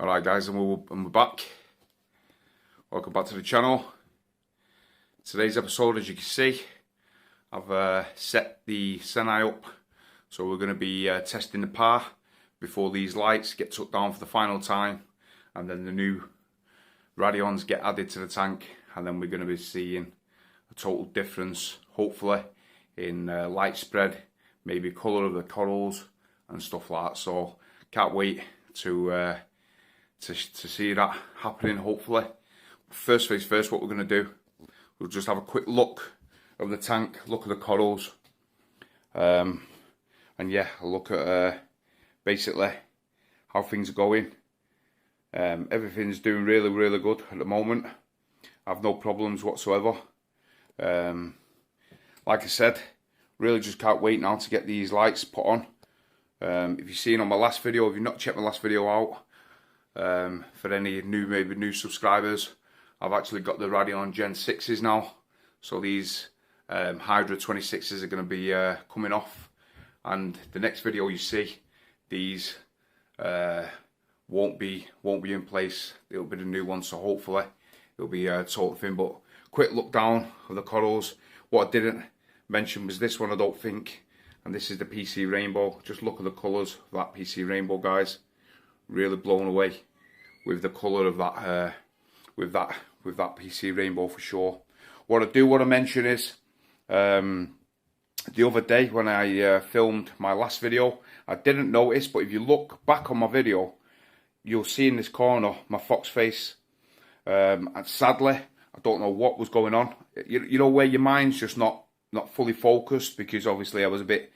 Alright guys, and we're back. Welcome back to the channel. Today's episode, as you can see, I've set the Senai up. So we're going to be testing the par before these lights get took down for the final time. And then the new Radions get added to the tank. And then we're going to be seeing a total difference, hopefully, in light spread, maybe colour of the corals and stuff like that. So can't wait to see that happening, hopefully. First things first, what we're going to do, we'll just have a quick look of the tank, look at the corals, and yeah, I'll look at basically how things are going. Everything's doing really good at the moment. I've no problems whatsoever. Like I said, really just can't wait now to get these lights put on. If you've seen on my last video, if you've not checked my last video out, for any new subscribers, I've actually got the Radion Gen 6s now. So these Hydra 26s are going to be coming off, and the next video you see, these won't be in place. It'll be the new one, so hopefully it'll be a total thing. But quick look down of the corals. What I didn't mention was this one, I don't think, and this is the PC Rainbow. Just look at the colours of that PC Rainbow, guys. Really blown away with the colour of that with that PC Rainbow for sure. What I do want to mention is the other day when I filmed my last video, I didn't notice, but if you look back on my video, you'll see in this corner my fox face, and sadly I don't know what was going on. You know where your mind's just not fully focused, because obviously I was a bit,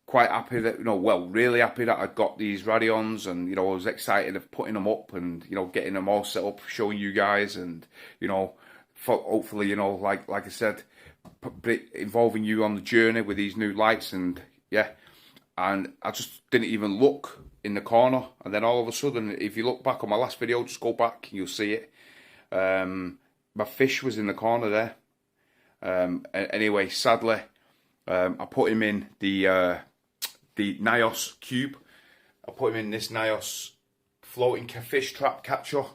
quite happy that, really happy that I got these Radions, and, I was excited of putting them up and, getting them all set up, showing you guys, and, hopefully, like I said, involving you on the journey with these new lights, and yeah, and I just didn't even look in the corner, and then all of a sudden, if you look back on my last video, just go back, you'll see it. My fish was in the corner there. Anyway, sadly, I put him in the Nios cube. I put him in this Nios floating fish trap catcher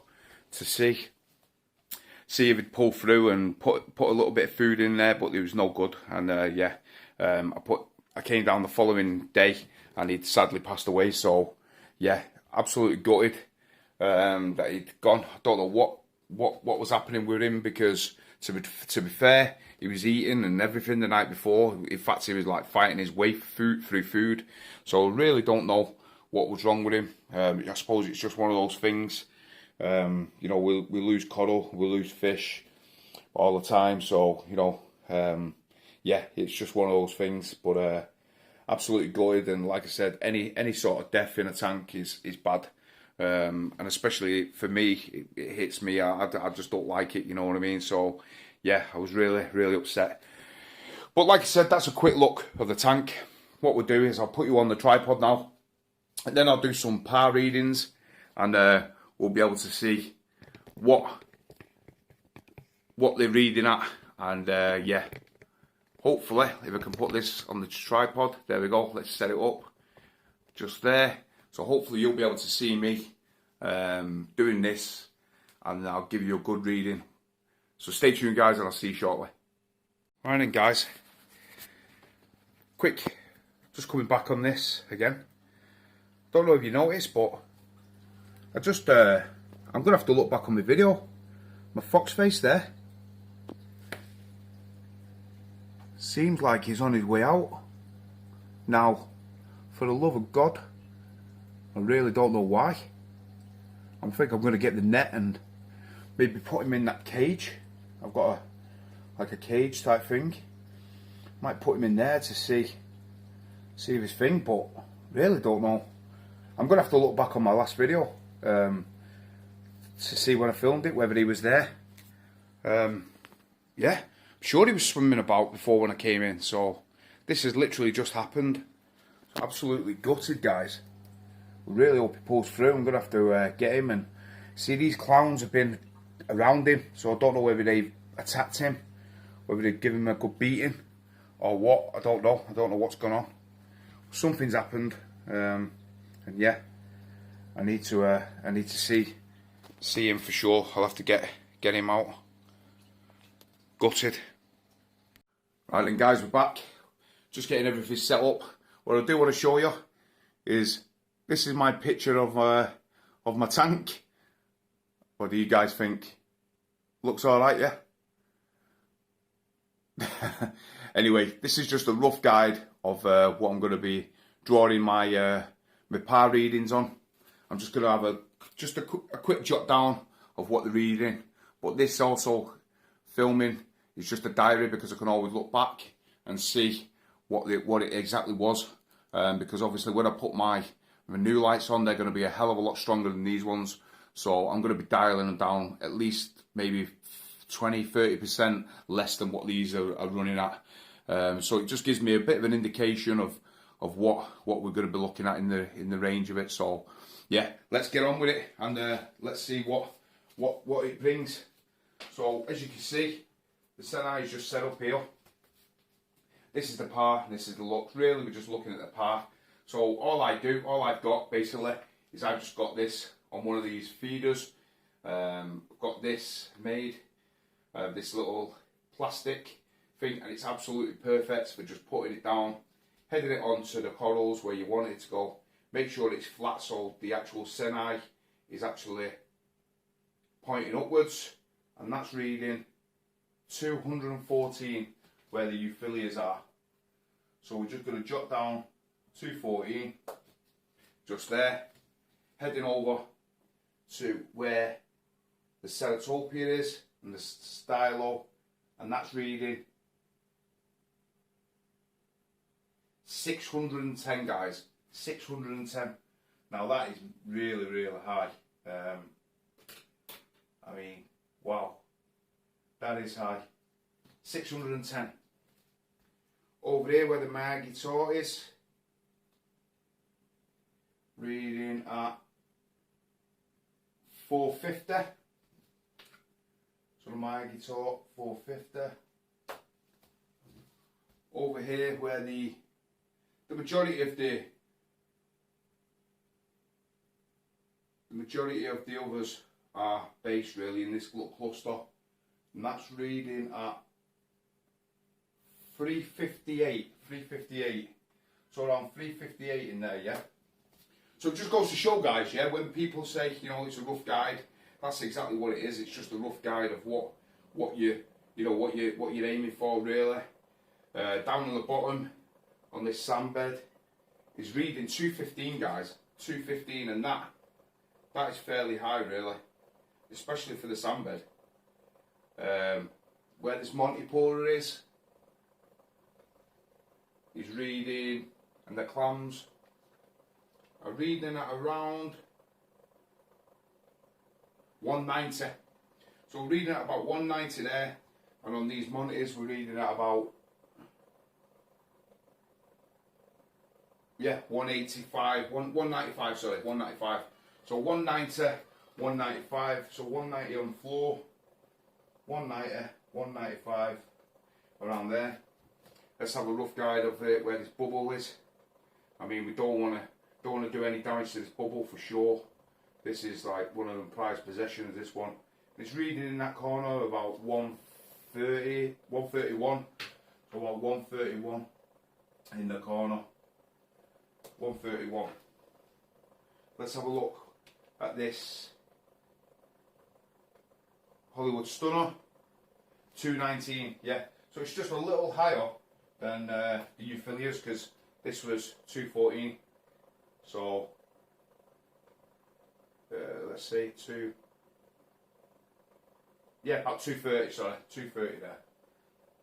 to see if he'd pull through, and put a little bit of food in there, but it was no good. And yeah, I came down the following day and he'd sadly passed away. So yeah, absolutely gutted that he'd gone. I don't know what was happening with him, because to be fair, he was eating and everything the night before. In fact, he was like fighting his way through food. So I really don't know what was wrong with him. I suppose it's just one of those things. We lose coral, we lose fish all the time. So yeah, it's just one of those things. But absolutely gutted, and like I said, any sort of death in a tank is bad. And especially for me, it hits me. I just don't like it, you know what I mean? So yeah, I was really upset. But like I said, that's a quick look of the tank. What we'll do is I'll put you on the tripod now, and then I'll do some par readings, and we'll be able to see what they're reading at. And yeah, hopefully, if I can put this on the tripod, there we go, let's set it up just there. So hopefully you'll be able to see me doing this, and I'll give you a good reading. So stay tuned, guys, and I'll see you shortly. Right then, guys. Quick, just coming back on this again. Don't know if you noticed, but I'm going to have to look back on my video. My fox face there. Seems like he's on his way out. Now, for the love of God, I really don't know why. I think I'm going to get the net and maybe put him in that cage. I've got like a cage type thing. Might put him in there to see if his thing, but really don't know. I'm going to have to look back on my last video to see when I filmed it, whether he was there. Yeah, I'm sure he was swimming about before when I came in. So this has literally just happened. Absolutely gutted, guys. Really hope he pulls through. I'm going to have to get him, and see, these clowns have been around him, so I don't know whether they've attacked him, whether they've given him a good beating or what. I don't know what's gone on. Something's happened, and yeah, I need to see him for sure. I'll have to get him out. Gutted. Right then guys, we're back. Just getting everything set up. What I do want to show you is, this is my picture of my tank. What do you guys think? Looks alright, yeah? Anyway, this is just a rough guide of what I'm going to be drawing my my par readings on. I'm just going to have a quick jot down of what they're reading. But this also filming is just a diary, because I can always look back and see what it exactly was. Because obviously when I put my new lights on, they're going to be a hell of a lot stronger than these ones. So I'm going to be dialing them down at least maybe 20-30% less than what these are running at. So it just gives me a bit of an indication of what we're going to be looking at in the range of it. So yeah, let's get on with it, and let's see what it brings. So as you can see, the Senai is just set up here. This is the par, and this is the look. Really, we're just looking at the par. So all I've got basically is I've just got this on one of these feeders. Got this made, this little plastic thing, and it's absolutely perfect for just putting it down, heading it onto the corals where you want it to go. Make sure it's flat so the actual Senai is actually pointing upwards, and that's reading 214 where the euphyllias are. So we're just going to jot down 214 just there, heading over to where the ceratopia is and the stylo, and that's reading 610, guys. 610. Now that is really, really high. I mean, wow, that is high. 610. Over here where the Margittor is, reading at 450. So the Margittor 450. Over here where the majority of the others are based really in this little cluster, and that's reading at 358. So around 358 in there, yeah. So it just goes to show, guys, yeah, when people say, you know, it's a rough guide, that's exactly what it is. It's just a rough guide of what you're aiming for, really. Down on the bottom on this sandbed is reading 215, guys. 215, and that is fairly high, really, especially for the sandbed. Where this Montipola is reading, and the clams are reading at around 190. So we're reading at about 190 there, and on these monitors we're reading at about 185, 195, sorry, 195. So 190, 195, so 190 on the floor, 190, 195, around there. Let's have a rough guide of where this bubble is. I mean, we don't want to do any damage to this bubble for sure. This is like one of the prized possessions, this one. It's reading in that corner about 130, 131. So about 131 in the corner. 131. Let's have a look at this Hollywood Stunner. 219, yeah. So it's just a little higher than the euphyllias, because this was 214. So let's say about 230, sorry, 230 there.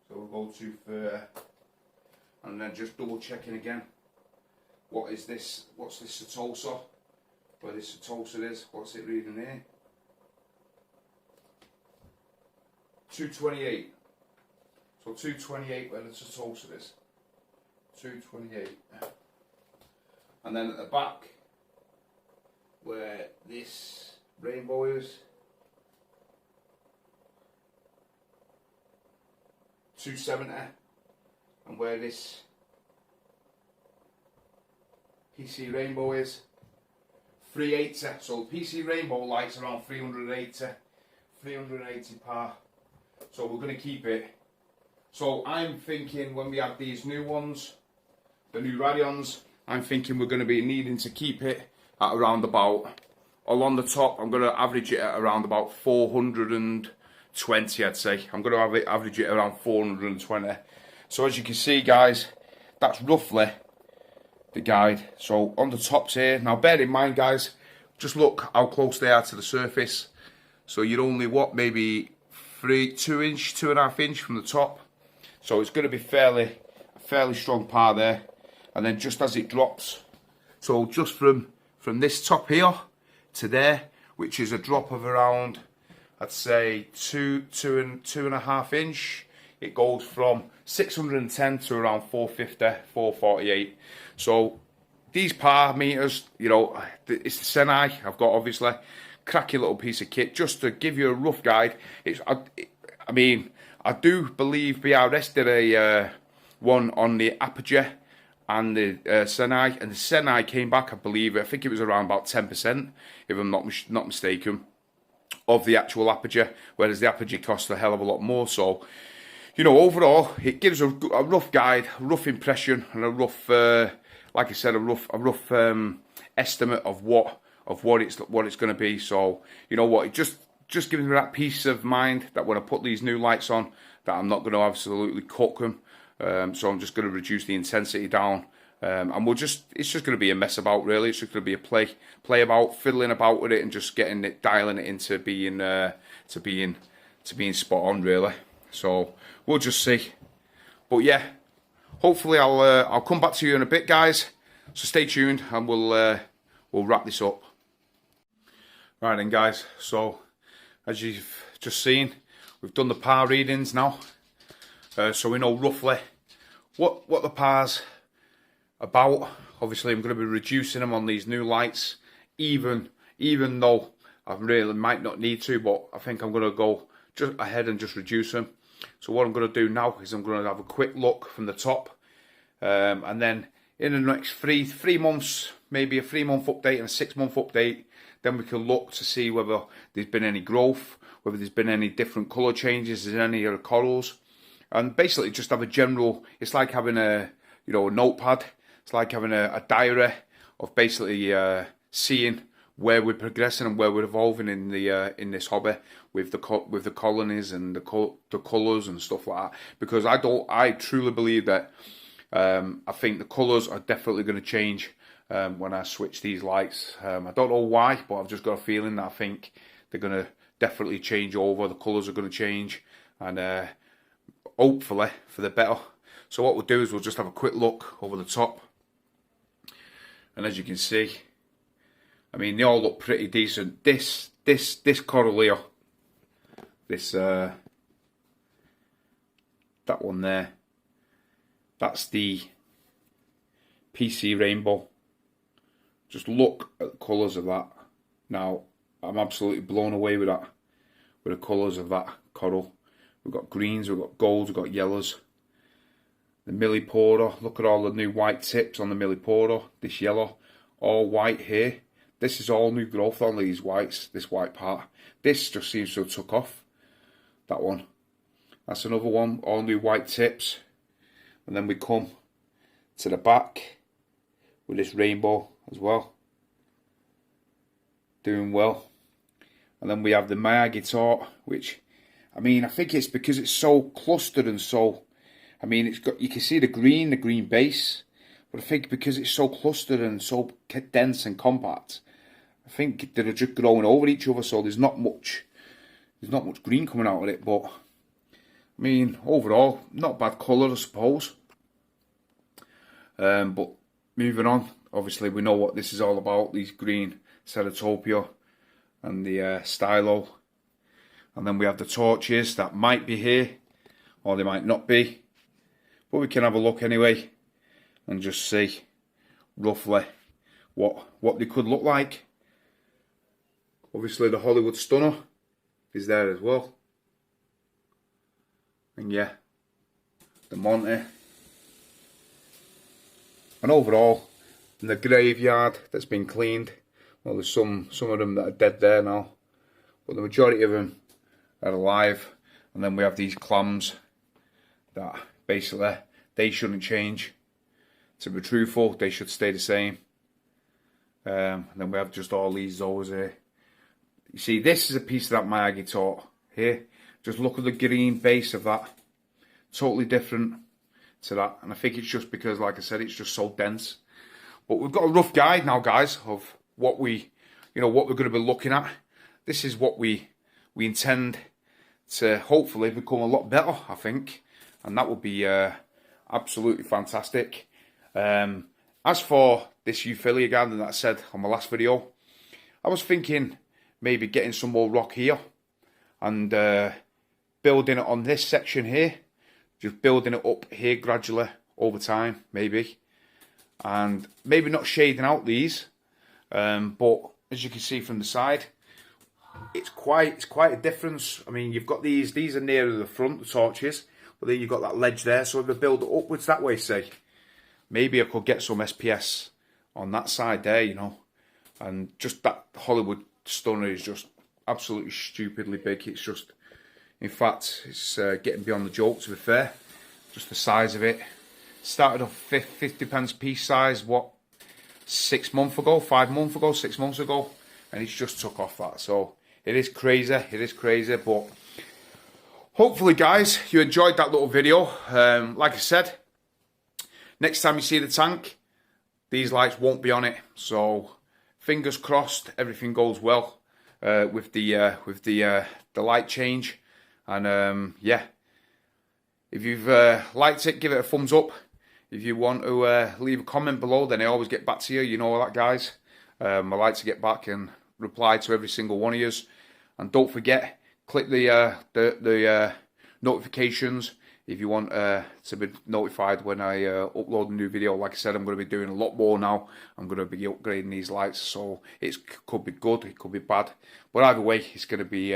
So we'll go 230, and then just double checking again. What is this? What's this Setosa? Where this Setosa is? What's it reading here? 228. So 228 where the Setosa is. 228. And then at the back, where this rainbow is, 270. And where this PC rainbow is, 380. So the PC Rainbow lights around 380 par. So we're going to keep it. So I'm thinking when we have these new ones, the new Radions, I'm thinking we're going to be needing to keep it at around about, along the top, I'm going to average it at around about 420, I'd say. I'm going to average it around 420. So as you can see, guys, that's roughly the guide. So on the tops here, now bear in mind, guys, just look how close they are to the surface. So you're only, what, maybe 2.5 inch from the top. So it's going to be a fairly strong par there. And then just as it drops, so just from this top here to there, which is a drop of around, I'd say 2.5 inch, it goes from 610 to around 450, 448. So these par meters, you know, it's the Senai. I've got obviously cracky little piece of kit just to give you a rough guide. I mean, I do believe BRS did a one on the Aperture and the Senai, and the Senai came back, I believe, I think it was around about 10%, if I'm not mistaken, of the actual Aperture, whereas the Aperture costs a hell of a lot more. So, you know, overall, it gives a rough guide, a rough impression, and a rough, like I said, a rough estimate of what it's going to be. So, you know what, it just gives me that peace of mind that when I put these new lights on, that I'm not going to absolutely cook them. So I'm just going to reduce the intensity down, and it's just going to be a mess about, really. It's just going to be a play about, fiddling about with it, and just dialing it into being spot on, really. So we'll just see. But yeah, hopefully I'll come back to you in a bit, guys. So stay tuned, and we'll wrap this up. Right then, guys. So as you've just seen, we've done the par readings now. So we know roughly what the par's about. Obviously, I'm going to be reducing them on these new lights, even though I really might not need to, but I think I'm going to go just ahead and just reduce them. So what I'm going to do now is I'm going to have a quick look from the top, and then in the next three months, maybe a 3-month update and a 6-month update, then we can look to see whether there's been any growth, whether there's been any different colour changes in any of the corals. And basically just have a general, it's like having a notepad. It's like having a diary of basically seeing where we're progressing and where we're evolving in this hobby with the colonies and the colours and stuff like that. Because I truly believe that I think the colours are definitely going to change when I switch these lights. I don't know why, but I've just got a feeling that I think they're going to definitely change over. The colours are going to change, and hopefully for the better. So what we'll do is we'll just have a quick look over the top, and as you can see, I mean, they all look pretty decent. This coral here, that one there, that's the PC Rainbow. Just look at the colours of that. Now, I'm absolutely blown away with that, with the colours of that coral. We've got greens, we've got golds, we've got yellows. The millipora, look at all the new white tips on the millipora. This yellow, all white here. This is all new growth on these whites, this white part. This just seems to have took off. That one. That's another one, all new white tips. And then we come to the back with this rainbow as well. Doing well. And then we have the Miyagi Tort, which, I mean, I think it's because it's so clustered and so, I mean, it's got, you can see the green base, but I think because it's so clustered and so dense and compact, I think they're just growing over each other, so there's not much green coming out of it. But I mean, overall, not bad colour, I suppose. But moving on, obviously we know what this is all about, these green Ceratopia and the Stylo. And then we have the torches that might be here, or they might not be. But we can have a look anyway, and just see roughly what they could look like. Obviously the Hollywood Stunner is there as well. And yeah, the Monty. And overall, in the graveyard that's been cleaned, Well, there's some of them that are dead there now, but the majority of them are alive. And then we have these clams that basically they shouldn't change. To be truthful, they should stay the same. And then we have just all these zoas here. You see, this is a piece of that Miyagi taught here. Just look at the green base of that. Totally different to that. And I think it's just because, like I said, it's just so dense. But we've got a rough guide now, guys, of what what we're going to be looking at. This is what we intend to hopefully become a lot better, I think. And that would be absolutely fantastic. As for this Euphilia garden that I said on my last video, I was thinking maybe getting some more rock here and building it on this section here. Just building it up here gradually over time, maybe. And maybe not shading out these, but as you can see from the side, it's quite a difference. I mean, you've got these are nearer the front, the torches, but then you've got that ledge there. So if I build it upwards that way, say, maybe I could get some SPS on that side there, you know. And just that Hollywood stunner is just absolutely stupidly big. It's just, in fact, it's getting beyond the joke, to be fair. Just the size of it. Started off 50 pence piece size, what, 6 months ago, 5 months ago, 6 months ago. And it's just took off that. So it is crazy, but hopefully, guys, you enjoyed that little video. Like I said, next time you see the tank, these lights won't be on it. So fingers crossed, everything goes well with the light change. And yeah, if you've liked it, give it a thumbs up. If you want to leave a comment below, then I always get back to you. You know all that, guys. I like to get back and reply to every single one of you. And don't forget, click the notifications if you want to be notified when I upload a new video. Like I said, I'm going to be doing a lot more now. I'm going to be upgrading these lights, so it could be good, it could be bad, but either way, it's going to be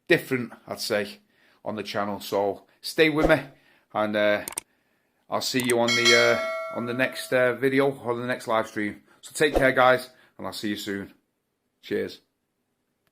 different, I'd say, on the channel. So stay with me, and I'll see you on the next video or the next live stream. So take care, guys, and I'll see you soon. Cheers.